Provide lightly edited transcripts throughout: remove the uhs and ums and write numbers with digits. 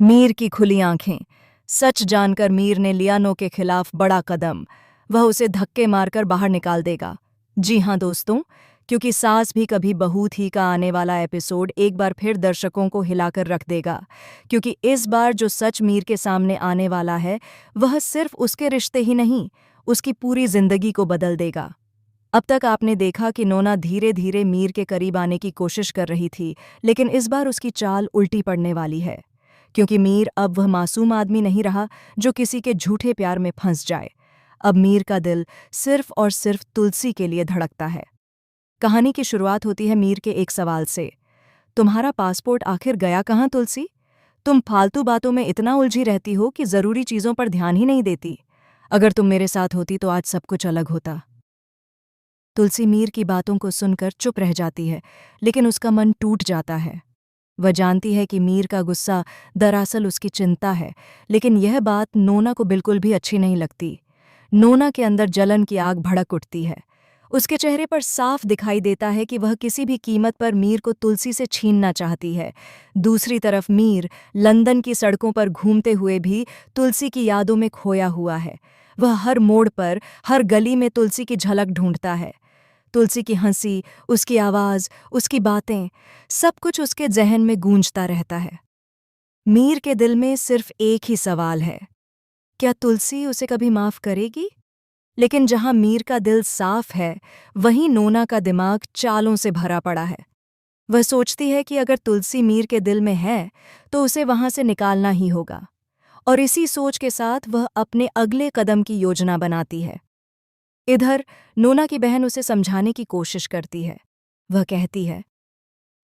मीर की खुली आंखें। सच जानकर मीर ने लिया नो के खिलाफ बड़ा कदम। वह उसे धक्के मारकर बाहर निकाल देगा। जी हाँ दोस्तों, क्योंकि सास भी कभी बहू थी का आने वाला एपिसोड एक बार फिर दर्शकों को हिलाकर रख देगा। क्योंकि इस बार जो सच मीर के सामने आने वाला है वह सिर्फ उसके रिश्ते ही नहीं, उसकी पूरी जिंदगी को बदल देगा। अब तक आपने देखा कि नोना धीरे धीरे मीर के करीब आने की कोशिश कर रही थी, लेकिन इस बार उसकी चाल उल्टी पड़ने वाली है। क्योंकि मीर अब वह मासूम आदमी नहीं रहा जो किसी के झूठे प्यार में फंस जाए। अब मीर का दिल सिर्फ और सिर्फ तुलसी के लिए धड़कता है। कहानी की शुरुआत होती है मीर के एक सवाल से। तुम्हारा पासपोर्ट आखिर गया कहाँ तुलसी? तुम फालतू बातों में इतना उलझी रहती हो कि जरूरी चीजों पर ध्यान ही नहीं देती। अगर तुम मेरे साथ होती तो आज सब कुछ अलग होता। तुलसी मीर की बातों को सुनकर चुप रह जाती है, लेकिन उसका मन टूट जाता है। वह जानती है कि मीर का गुस्सा दरअसल उसकी चिंता है, लेकिन यह बात नोना को बिल्कुल भी अच्छी नहीं लगती। नोना के अंदर जलन की आग भड़क उठती है। उसके चेहरे पर साफ दिखाई देता है कि वह किसी भी कीमत पर मीर को तुलसी से छीनना चाहती है। दूसरी तरफ मीर लंदन की सड़कों पर घूमते हुए भी तुलसी की यादों में खोया हुआ है। वह हर मोड़ पर, हर गली में तुलसी की झलक ढूंढता है। तुलसी की हंसी, उसकी आवाज, उसकी बातें, सब कुछ उसके जहन में गूंजता रहता है। मीर के दिल में सिर्फ एक ही सवाल है, क्या तुलसी उसे कभी माफ करेगी? लेकिन जहां मीर का दिल साफ है, वहीं नोना का दिमाग चालों से भरा पड़ा है। वह सोचती है कि अगर तुलसी मीर के दिल में है, तो उसे वहां से निकालना ही होगा। और इसी सोच के साथ वह अपने अगले कदम की योजना बनाती है। इधर नोना की बहन उसे समझाने की कोशिश करती है। वह कहती है,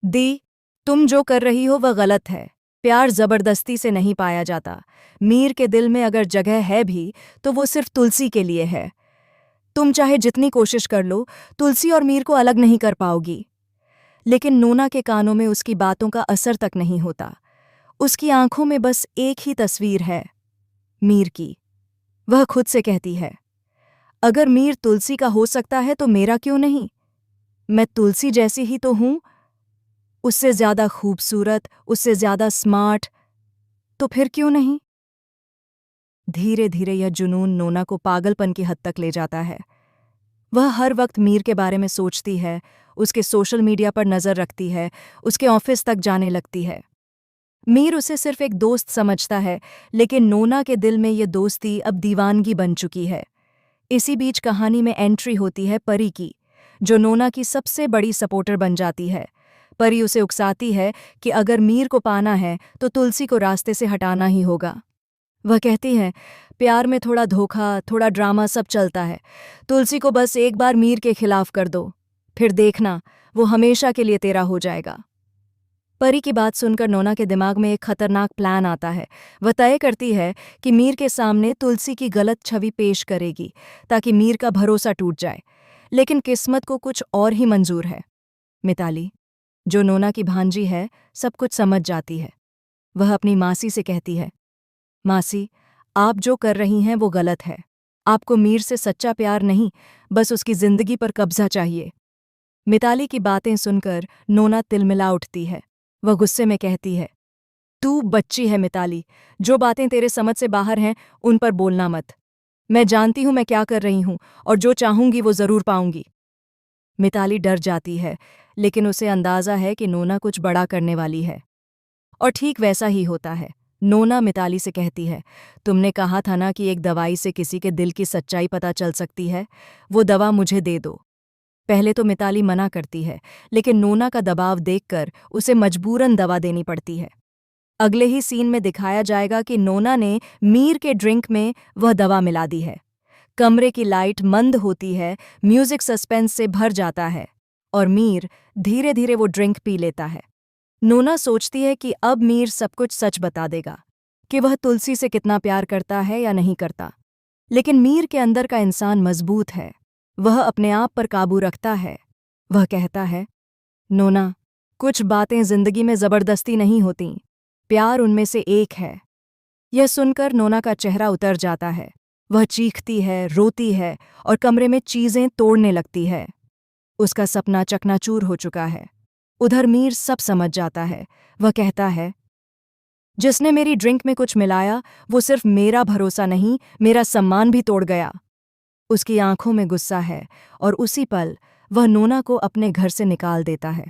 दी, तुम जो कर रही हो वह गलत है। प्यार जबरदस्ती से नहीं पाया जाता। मीर के दिल में अगर जगह है भी, तो वो सिर्फ तुलसी के लिए है। तुम चाहे जितनी कोशिश कर लो, तुलसी और मीर को अलग नहीं कर पाओगी। लेकिन नोना के कानों में उसकी बातों का असर तक नहीं होता। उसकी आंखों में बस एक ही तस्वीर है, मीर की। वह खुद से कहती है, अगर मीर तुलसी का हो सकता है तो मेरा क्यों नहीं? मैं तुलसी जैसी ही तो हूं, उससे ज्यादा खूबसूरत, उससे ज्यादा स्मार्ट, तो फिर क्यों नहीं? धीरे धीरे यह जुनून नोना को पागलपन की हद तक ले जाता है। वह हर वक्त मीर के बारे में सोचती है, उसके सोशल मीडिया पर नजर रखती है, उसके ऑफिस तक जाने लगती है। मीर उसे सिर्फ एक दोस्त समझता है, लेकिन नोना के दिल में यह दोस्ती अब दीवानगी बन चुकी है। इसी बीच कहानी में एंट्री होती है परी की, जो नोना की सबसे बड़ी सपोर्टर बन जाती है। परी उसे उकसाती है कि अगर मीर को पाना है तो तुलसी को रास्ते से हटाना ही होगा। वह कहती है, प्यार में थोड़ा धोखा, थोड़ा ड्रामा सब चलता है। तुलसी को बस एक बार मीर के खिलाफ कर दो, फिर देखना वो हमेशा के लिए तेरा हो जाएगा। परी की बात सुनकर नोना के दिमाग में एक खतरनाक प्लान आता है। वह तय करती है कि मीर के सामने तुलसी की गलत छवि पेश करेगी, ताकि मीर का भरोसा टूट जाए। लेकिन किस्मत को कुछ और ही मंजूर है। मिताली, जो नोना की भांजी है, सब कुछ समझ जाती है। वह अपनी मासी से कहती है, मासी, आप जो कर रही हैं वो गलत है। आपको मीर से सच्चा प्यार नहीं, बस उसकी जिंदगी पर कब्जा चाहिए। मिताली की बातें सुनकर नोना तिलमिला उठती है। वह गुस्से में कहती है, तू बच्ची है मिताली, जो बातें तेरे समझ से बाहर हैं उन पर बोलना मत। मैं जानती हूं मैं क्या कर रही हूं, और जो चाहूंगी वो जरूर पाऊंगी। मिताली डर जाती है, लेकिन उसे अंदाजा है कि नोना कुछ बड़ा करने वाली है। और ठीक वैसा ही होता है। नोना मिताली से कहती है, तुमने कहा था ना कि एक दवाई से किसी के दिल की सच्चाई पता चल सकती है, वो दवा मुझे दे दो। पहले तो मिताली मना करती है, लेकिन नोना का दबाव देखकर उसे मजबूरन दवा देनी पड़ती है। अगले ही सीन में दिखाया जाएगा कि नोना ने मीर के ड्रिंक में वह दवा मिला दी है। कमरे की लाइट मंद होती है, म्यूजिक सस्पेंस से भर जाता है, और मीर धीरे धीरे वो ड्रिंक पी लेता है। नोना सोचती है कि अब मीर सब कुछ सच बता देगा, कि वह तुलसी से कितना प्यार करता है या नहीं करता। लेकिन मीर के अंदर का इंसान मजबूत है। वह अपने आप पर काबू रखता है। वह कहता है, नोना, कुछ बातें जिंदगी में जबरदस्ती नहीं होती, प्यार उनमें से एक है। यह सुनकर नोना का चेहरा उतर जाता है। वह चीखती है, रोती है, और कमरे में चीजें तोड़ने लगती है। उसका सपना चकनाचूर हो चुका है। उधर मीर सब समझ जाता है। वह कहता है, जिसने मेरी ड्रिंक में कुछ मिलाया वो सिर्फ मेरा भरोसा नहीं, मेरा सम्मान भी तोड़ गया। उसकी आंखों में गुस्सा है और उसी पल वह नोना को अपने घर से निकाल देता है।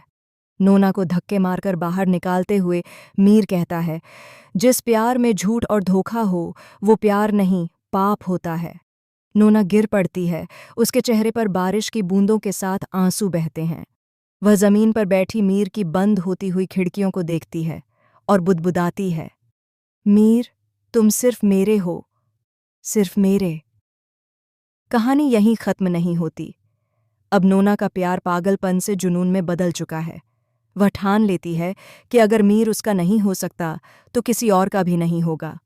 नोना को धक्के मारकर बाहर निकालते हुए मीर कहता है, जिस प्यार में झूठ और धोखा हो वो प्यार नहीं, पाप होता है। नोना गिर पड़ती है, उसके चेहरे पर बारिश की बूंदों के साथ आंसू बहते हैं। वह जमीन पर बैठी मीर की बंद होती हुई खिड़कियों को देखती है और बुदबुदाती है, मीर, तुम सिर्फ मेरे हो, सिर्फ मेरे। कहानी यहीं खत्म नहीं होती। अब नोना का प्यार पागलपन से जुनून में बदल चुका है। वह ठान लेती है कि अगर मीर उसका नहीं हो सकता तो किसी और का भी नहीं होगा।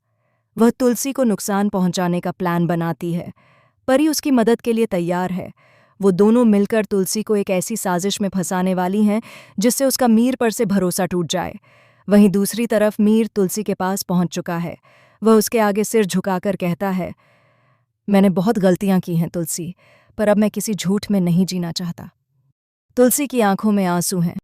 वह तुलसी को नुकसान पहुंचाने का प्लान बनाती है। परी उसकी मदद के लिए तैयार है। वो दोनों मिलकर तुलसी को एक ऐसी साजिश में फंसाने वाली हैं जिससे उसका मीर पर से भरोसा टूट जाए। वहीं दूसरी तरफ मीर तुलसी के पास पहुंच चुका है। वह उसके आगे सिर झुकाकर कहता है, मैंने बहुत गलतियां की हैं तुलसी, पर अब मैं किसी झूठ में नहीं जीना चाहता। तुलसी की आंखों में आंसू हैं।